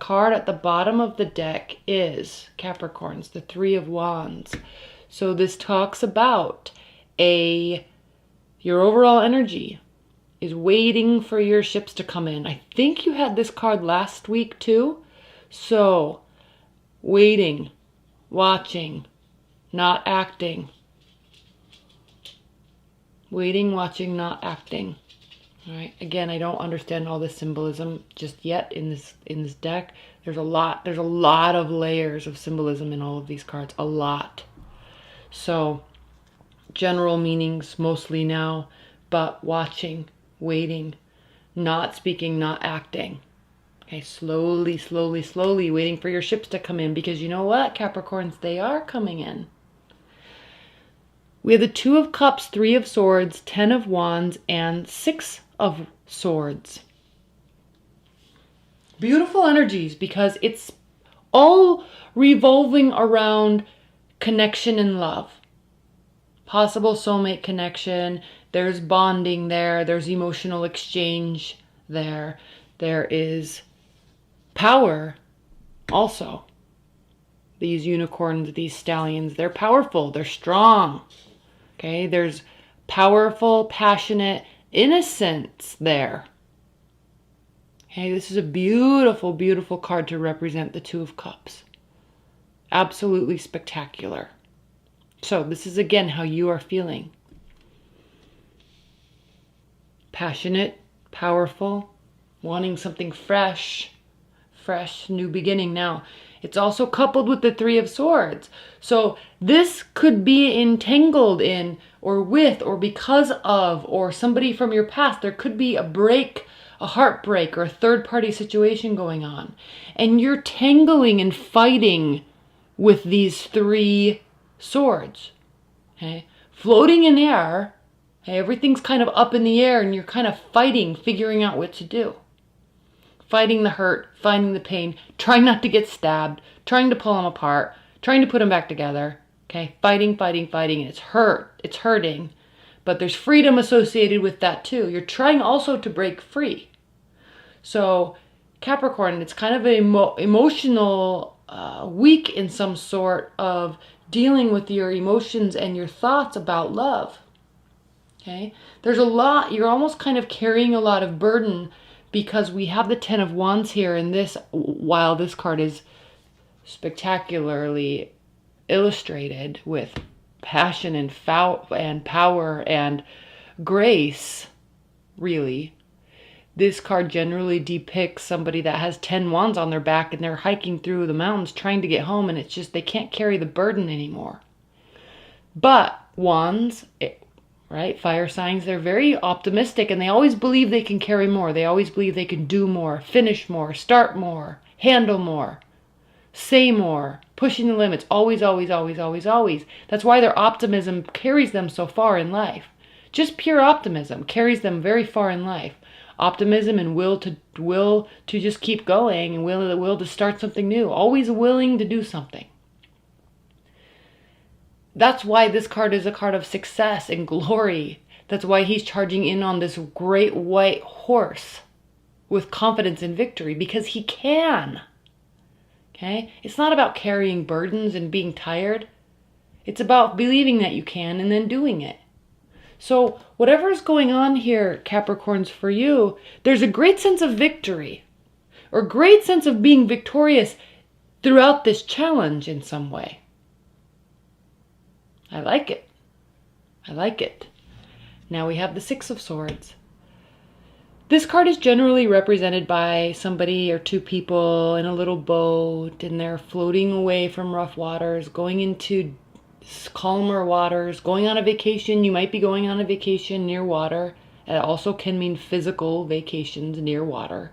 card at the bottom of the deck is Capricorns, the Three of Wands. So this talks about your overall energy is waiting for your ships to come in. I think you had this card last week too. So waiting, watching, not acting. Waiting, watching, not acting. All right. Again, I don't understand all this symbolism just yet in this deck. There's a lot of layers of symbolism in all of these cards. A lot. So general meanings mostly now, but watching, waiting, not speaking, not acting. Okay, slowly, slowly, slowly waiting for your ships to come in, because you know what, Capricorns, they are coming in. We have the Two of Cups, Three of Swords, 10 of Wands, and 6 of Swords. Beautiful energies, because it's all revolving around connection and love. Possible soulmate connection. There's bonding there. There's emotional exchange there. There is power also. These unicorns, these stallions, they're powerful. They're strong. Okay, there's powerful, passionate innocence there. Okay, this is a beautiful, beautiful card to represent the Two of Cups. Absolutely spectacular. So this is again how you are feeling. Passionate, powerful, wanting something fresh, new beginning. Now, it's also coupled with the Three of Swords. So this could be entangled in, or with, or because of, or somebody from your past. There could be a break, a heartbreak, or a third-party situation going on. And you're tangling and fighting with these three swords. Okay? Floating in air. Okay? Everything's kind of up in the air, and you're kind of fighting, figuring out what to do. Fighting the hurt, finding the pain, trying not to get stabbed, trying to pull them apart, trying to put them back together. Okay, fighting, fighting, fighting, and it's hurting, but there's freedom associated with that too. You're trying also to break free. So Capricorn, it's kind of an emotional week in some sort of dealing with your emotions and your thoughts about love. Okay, there's a lot, you're almost kind of carrying a lot of burden, because we have the Ten of Wands here, and this, while this card is spectacularly illustrated with passion and power and grace, really, this card generally depicts somebody that has 10 wands on their back, and they're hiking through the mountains trying to get home, and it's just they can't carry the burden anymore. But wands, right? Fire signs, they're very optimistic, and they always believe they can carry more. They always believe they can do more, finish more, start more, handle more, say more, pushing the limits. Always, always, always, always, always. That's why their optimism carries them so far in life. Just pure optimism carries them very far in life. Optimism and will to just keep going, and will to start something new. Always willing to do something. That's why this card is a card of success and glory. That's why he's charging in on this great white horse with confidence and victory, because he can. Okay? It's not about carrying burdens and being tired. It's about believing that you can and then doing it. So whatever is going on here, Capricorns, for you, there's a great sense of victory, or great sense of being victorious throughout this challenge in some way. I like it. I like it. Now we have the Six of Swords. This card is generally represented by somebody or two people in a little boat, and they're floating away from rough waters, going into calmer waters, going on a vacation. You might be going on a vacation near water. It also can mean physical vacations near water.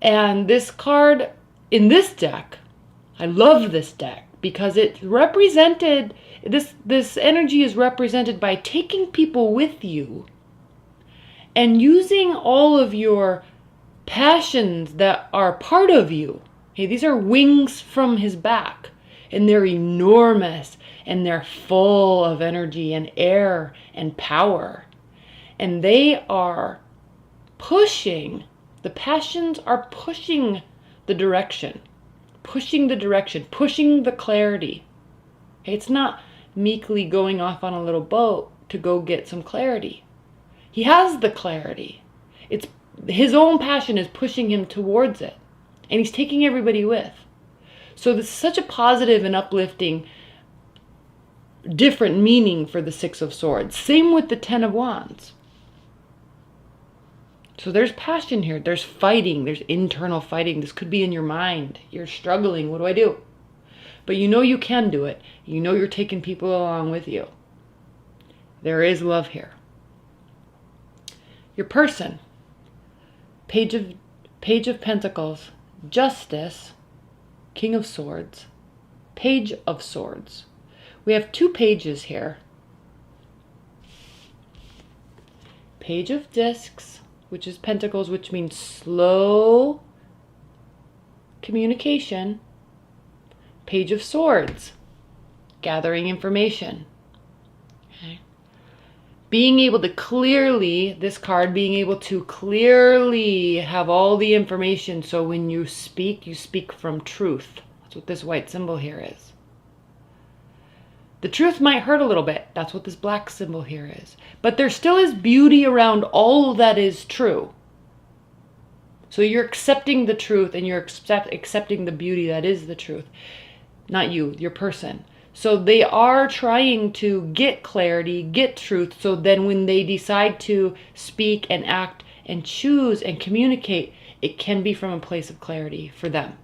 And this card in this deck, I love this deck, because it's represented, this energy is represented by taking people with you and using all of your passions that are part of you. Okay, these are wings from his back, and they're enormous, and they're full of energy and air and power. And they are pushing, the passions are pushing the direction, pushing the clarity. Okay, it's not meekly going off on a little boat to go get some clarity. He has the clarity. It's his own passion is pushing him towards it, and he's taking everybody with. So this is such a positive and uplifting, different meaning for the Six of Swords. Same with the Ten of Wands. So there's passion here. There's fighting. There's internal fighting. This could be in your mind. You're struggling. What do I do? But you know you can do it. You know you're taking people along with you. There is love here. Your person. Page of Pentacles. Justice. King of Swords. Page of Swords. We have two pages here. Page of Discs, which is Pentacles, which means slow communication. Page of Swords, gathering information. Okay. Being able to clearly, this card being able to clearly have all the information, so when you speak from truth. That's what this white symbol here is. The truth might hurt a little bit. That's what this black symbol here is. But there still is beauty around all that is true. So you're accepting the truth, and you're accepting the beauty that is the truth. Not you, your person. So they are trying to get clarity, get truth, so then when they decide to speak and act and choose and communicate, it can be from a place of clarity for them.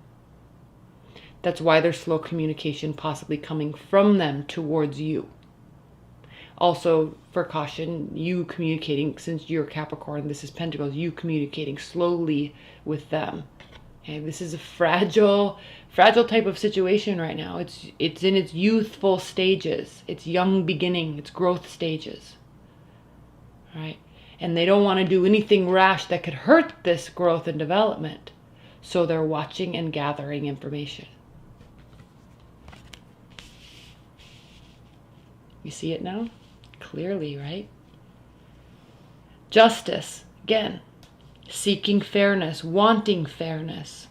That's why there's slow communication possibly coming from them towards you. Also, for caution, you communicating, since you're Capricorn, this is Pentacles, you communicating slowly with them. Okay, this is a fragile type of situation right now. It's in its youthful stages. It's young beginning. It's growth stages. All right? And they don't want to do anything rash that could hurt this growth and development. So they're watching and gathering information. You see it now? Clearly, right? Justice, again, seeking fairness, wanting fairness,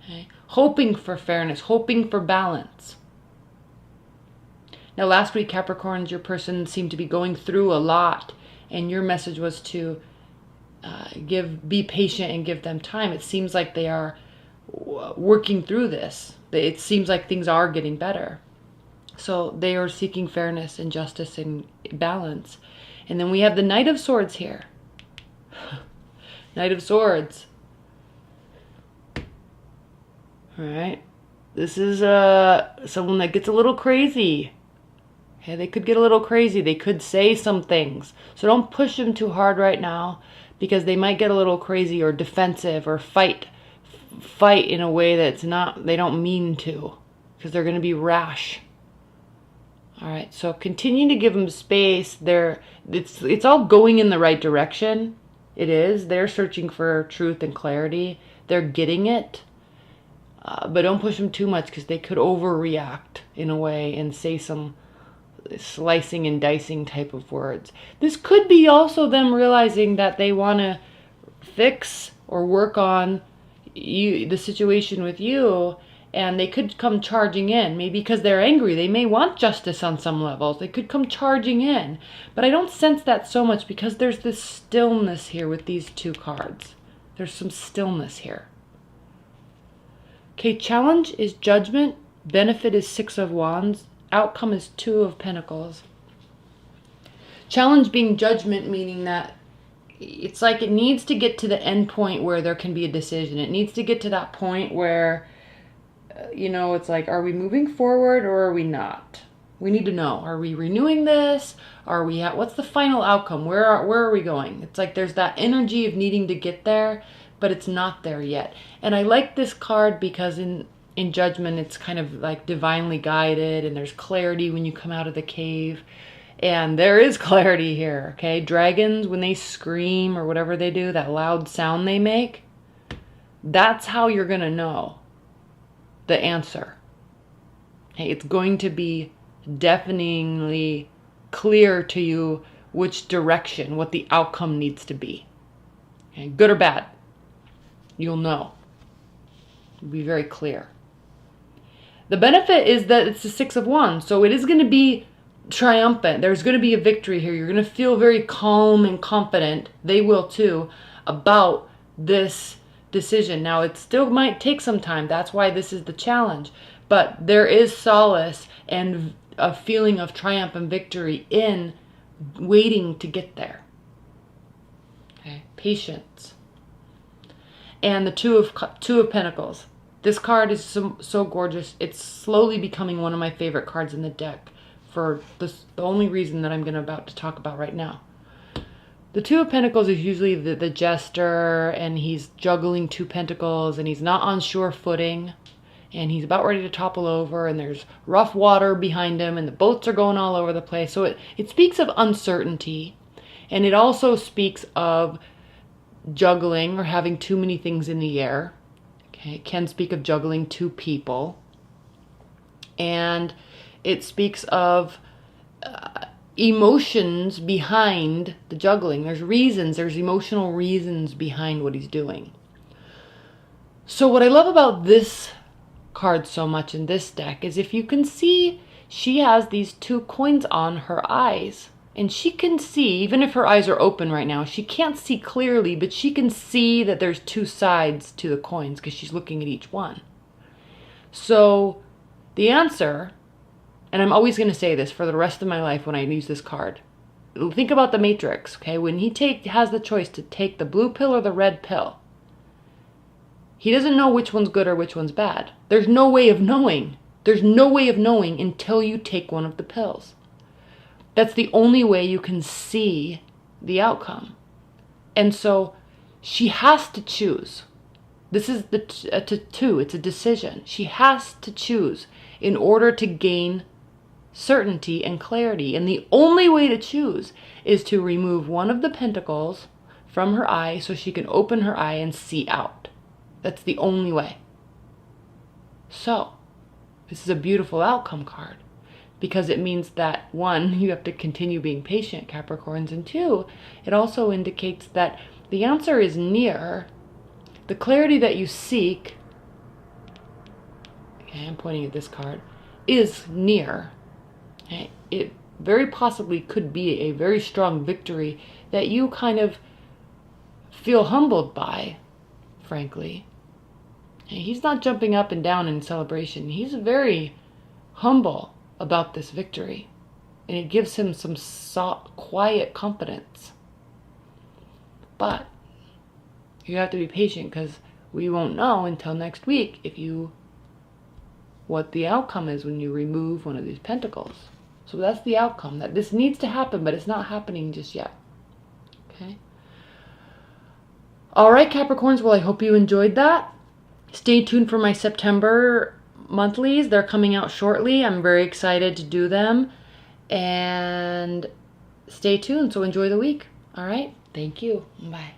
okay? Hoping for fairness, hoping for balance. Now, last week, Capricorns, your person seemed to be going through a lot, and your message was to be patient and give them time. It seems like they are working through this. It seems like things are getting better. So they are seeking fairness and justice and balance. And then we have the Knight of Swords here. Knight of Swords. All right. This is someone that gets a little crazy. Okay, they could get a little crazy. They could say some things. So don't push them too hard right now, because they might get a little crazy or defensive or fight in a way that's not, they don't mean to, because they're going to be rash. All right, so continue to give them space. It's all going in the right direction. It is. They're searching for truth and clarity. They're getting it. But don't push them too much, because they could overreact in a way and say some slicing and dicing type of words. This could be also them realizing that they want to fix or work on the situation with you. And they could come charging in, maybe because they're angry. They may want justice on some levels. They could come charging in. But I don't sense that so much, because there's this stillness here with these two cards. There's some stillness here. Okay, challenge is Judgment. Benefit is Six of Wands. Outcome is Two of Pentacles. Challenge being judgment, meaning that it's like it needs to get to the end point where there can be a decision. It needs to get to that point where, you know, it's like, are we moving forward or are we not? We need to know. Are we renewing this? Are we what's the final outcome? Where are we going? It's like there's that energy of needing to get there, but it's not there yet. And I like this card because in Judgment, it's kind of like divinely guided, and there's clarity when you come out of the cave. And there is clarity here, okay? Dragons, when they scream or whatever they do, that loud sound they make, that's how you're going to know the answer. Okay, it's going to be deafeningly clear to you which direction, what the outcome needs to be. Okay, good or bad, you'll know. Be very clear. The benefit is that it's the Six of Wands, so it is going to be triumphant. There's going to be a victory here. You're going to feel very calm and confident. They will too, about this decision. Now, it still might take some time. That's why this is the challenge. But there is solace and a feeling of triumph and victory in waiting to get there. Okay, patience. And the Two of Pentacles. This card is so gorgeous. It's slowly becoming one of my favorite cards in the deck for the only reason that I'm about to talk about right now. The Two of Pentacles is usually the jester, and he's juggling two pentacles, and he's not on sure footing, and he's about ready to topple over, and there's rough water behind him, and the boats are going all over the place. So it speaks of uncertainty, and it also speaks of juggling or having too many things in the air. Okay, it can speak of juggling two people. And it speaks of emotions behind the juggling. There's reasons, there's emotional reasons behind what he's doing. So what I love about this card so much in this deck is, if you can see, she has these two coins on her eyes. And she can see, even if her eyes are open right now, she can't see clearly, but she can see that there's two sides to the coins because she's looking at each one. So the answer, and I'm always going to say this for the rest of my life when I use this card, think about the Matrix, okay? When he has the choice to take the blue pill or the red pill, he doesn't know which one's good or which one's bad. There's no way of knowing. There's no way of knowing until you take one of the pills. That's the only way you can see the outcome. And so she has to choose. This is the two. It's a decision. She has to choose in order to gain certainty and clarity. And the only way to choose is to remove one of the pentacles from her eye so she can open her eye and see out. That's the only way. So, this is a beautiful outcome card. Because it means that, one, you have to continue being patient, Capricorns, and two, it also indicates that the answer is near. The clarity that you seek, okay, I'm pointing at this card, is near. Okay? It very possibly could be a very strong victory that you kind of feel humbled by, frankly. Okay? He's not jumping up and down in celebration. He's very humble about this victory, and it gives him some soft, quiet confidence. But you have to be patient, because we won't know until next week what the outcome is when you remove one of these pentacles. So that's the outcome, that this needs to happen, but it's not happening just yet. Okay. All right, Capricorns. Well, I hope you enjoyed that. Stay tuned for my September monthlies. They're coming out shortly. I'm very excited to do them, and stay tuned. So enjoy the week. All right. Thank you. Bye.